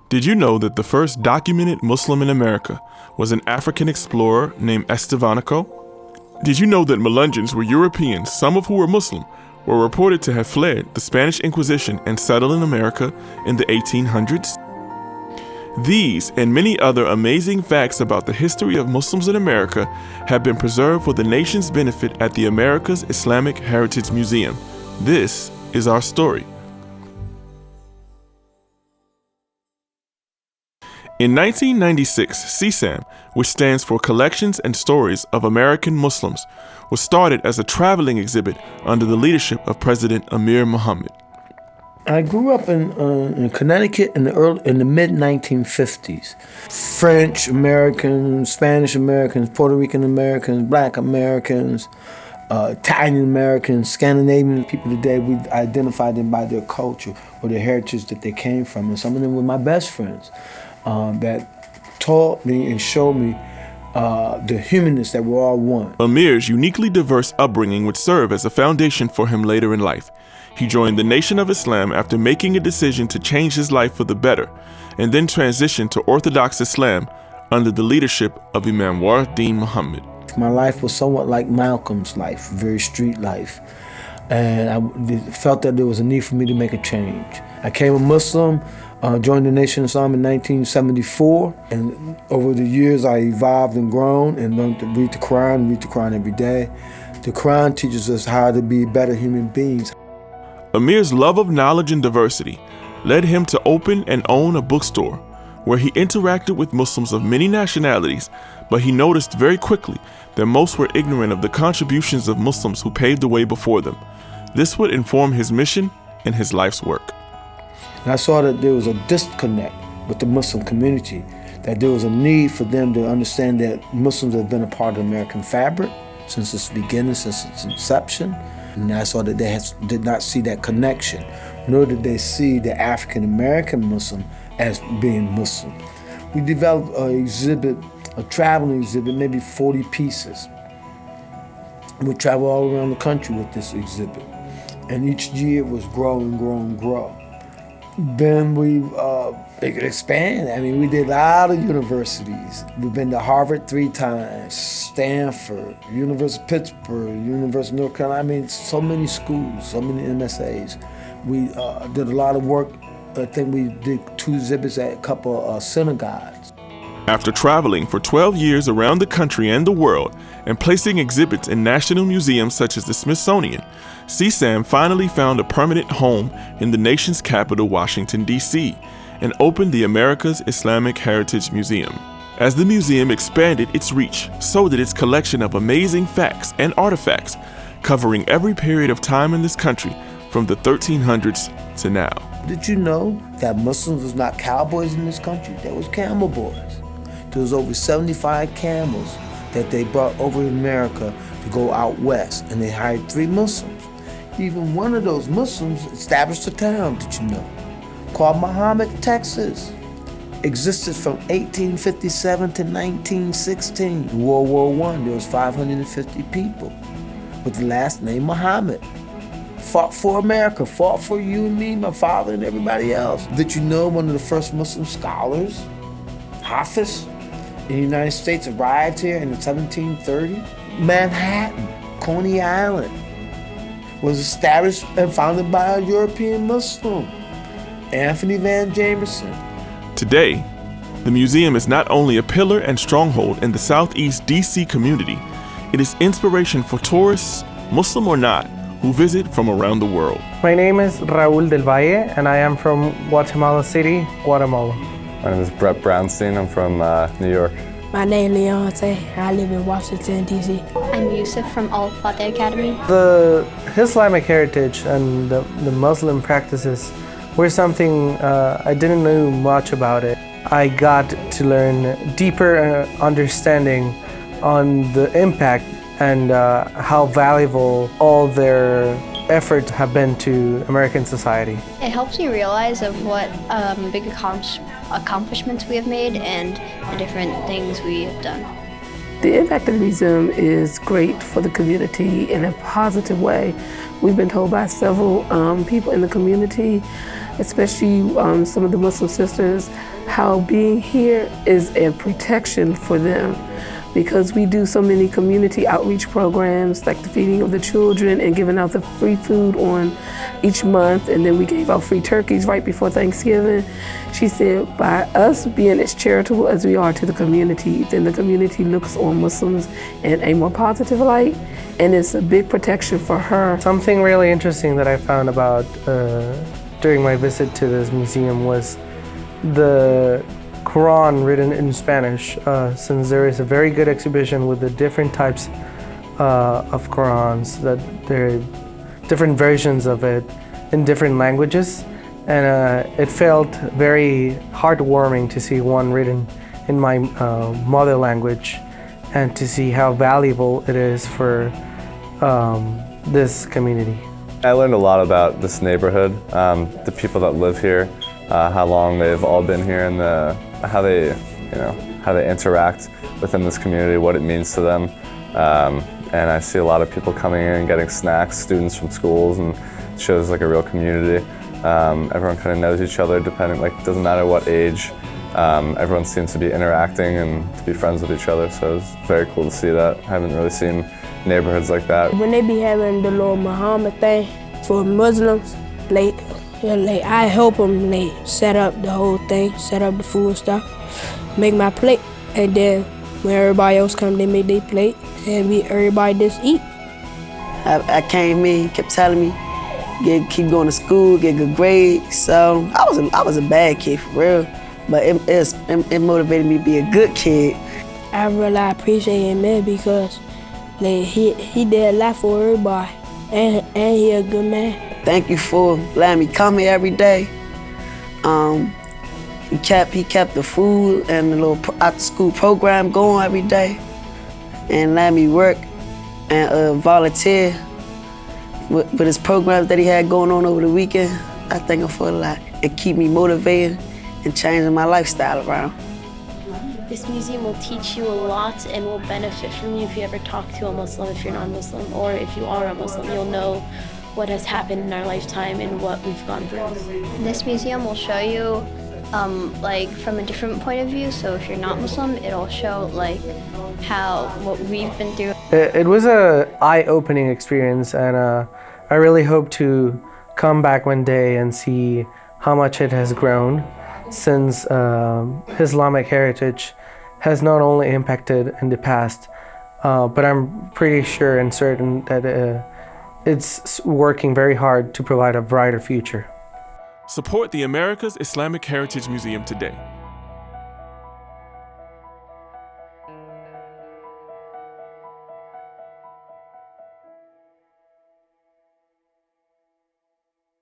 Did you know that the first documented Muslim in America was an African explorer named Estevanico? Did you know that Melungeons were Europeans, some of who were Muslim, were reported to have fled the Spanish Inquisition and settled in America in the 1800s? These and many other amazing facts about the history of Muslims in America have been preserved for the nation's benefit at the America's Islamic Heritage Museum. This is our story. In 1996, CSAM, which stands for Collections and Stories of American Muslims, was started as a traveling exhibit under the leadership of President Amir Muhammad. I grew up in Connecticut in the mid-1950s. French Americans, Spanish Americans, Puerto Rican Americans, Black Americans, Italian Americans, Scandinavian people today, we identify them by their culture or their heritage that they came from. And some of them were my best friends that taught me and showed me the humanness that we're all one. Amir's uniquely diverse upbringing would serve as a foundation for him later in life. He joined the Nation of Islam after making a decision to change his life for the better, and then transitioned to Orthodox Islam under the leadership of Imam Waruddin Muhammad. My life was somewhat like Malcolm's life, very street life, and I felt that there was a need for me to make a change. I became a Muslim, joined the Nation of Islam in 1974, and over the years I evolved and grown and learned to read the Quran every day. The Quran teaches us how to be better human beings. Amir's love of knowledge and diversity led him to open and own a bookstore where he interacted with Muslims of many nationalities, but he noticed very quickly that most were ignorant of the contributions of Muslims who paved the way before them. This would inform his mission and his life's work. And I saw that there was a disconnect with the Muslim community, that there was a need for them to understand that Muslims have been a part of the American fabric since its beginning, since its inception. And I saw that they did not see that connection, nor did they see the African-American Muslim as being Muslim. We developed a traveling exhibit, maybe 40 pieces. We travel all around the country with this exhibit. And each year it was grow and grow and grow. Then we expand. I mean, we did a lot of universities. We've been to Harvard 3 times, Stanford, University of Pittsburgh, University of North Carolina. I mean, so many schools, so many MSAs. We did a lot of work. I think we did 2 exhibits at a couple of synagogues. After traveling for 12 years around the country and the world and placing exhibits in national museums such as the Smithsonian, CSAM finally found a permanent home in the nation's capital, Washington, D.C., and opened the America's Islamic Heritage Museum. As the museum expanded its reach, so did its collection of amazing facts and artifacts covering every period of time in this country from the 1300s to now. Did you know that Muslims was not cowboys in this country? They was camel boys. There was over 75 camels that they brought over to America to go out west, and they hired 3 Muslims. Even one of those Muslims established a town, did you know, called Muhammad, Texas. Existed from 1857 to 1916. World War I, there was 550 people with the last name Muhammad. Fought for America, fought for you and me, my father and everybody else. Did you know one of the first Muslim scholars, Hafiz, in the United States arrived here in 1730? Manhattan, Coney Island, was established and founded by a European Muslim, Anthony Van Jamerson. Today, the museum is not only a pillar and stronghold in the Southeast DC community, it is inspiration for tourists, Muslim or not, who visit from around the world. My name is Raul del Valle, and I am from Guatemala City, Guatemala. My name is Brett Brownstein. I'm from New York. My name is Leonte. I live in Washington, D.C. I'm Yusuf from Al Fateh Academy. The Islamic heritage and the Muslim practices were something I didn't know much about it. I got to learn deeper understanding on the impact and how valuable all their efforts have been to American society. It helps me realize of what big accomplishments we have made and the different things we have done. The impact of the museum is great for the community in a positive way. We've been told by several people in the community especially some of the Muslim sisters, how being here is a protection for them, because we do so many community outreach programs like the feeding of the children and giving out the free food on each month, and then we gave out free turkeys right before Thanksgiving. She said by us being as charitable as we are to the community, then the community looks on Muslims in a more positive light, and it's a big protection for her. Something really interesting that I found about during my visit to this museum was the Quran written in Spanish, since there is a very good exhibition with the different types of Qurans, that there are different versions of it in different languages, and it felt very heartwarming to see one written in my mother language and to see how valuable it is for this community. I learned a lot about this neighborhood, the people that live here, how long they've all been here, and how they interact within this community, what it means to them. And I see a lot of people coming in and getting snacks, students from schools, and it shows like a real community. Everyone kind of knows each other, doesn't matter what age. Everyone seems to be interacting and to be friends with each other, so it's very cool to see that. I haven't really seen neighborhoods like that. When they be having the little Muhammad thing for Muslims, I help them set up the whole thing, set up the food and stuff, make my plate, and then when everybody else come, they make their plate, and everybody just eat. I came in, he kept telling me, keep going to school, get good grades. So I was a bad kid for real, but it motivated me to be a good kid. I really appreciate him, man, because he did a lot for everybody, and he a good man. Thank you for letting me come here every day. He kept the food and the little after-school program going every day, and let me work and volunteer with his programs that he had going on over the weekend. I thank him for a lot and keep me motivated and changing my lifestyle around. This museum will teach you a lot and will benefit from you if you ever talk to a Muslim, if you're non-Muslim, or if you are a Muslim, you'll know what has happened in our lifetime and what we've gone through. This museum will show you from a different point of view. So if you're not Muslim, it'll show what we've been through. It was an eye-opening experience, and I really hope to come back one day and see how much it has grown, since Islamic heritage has not only impacted in the past, but I'm pretty sure and certain that it's working very hard to provide a brighter future. Support the America's Islamic Heritage Museum today.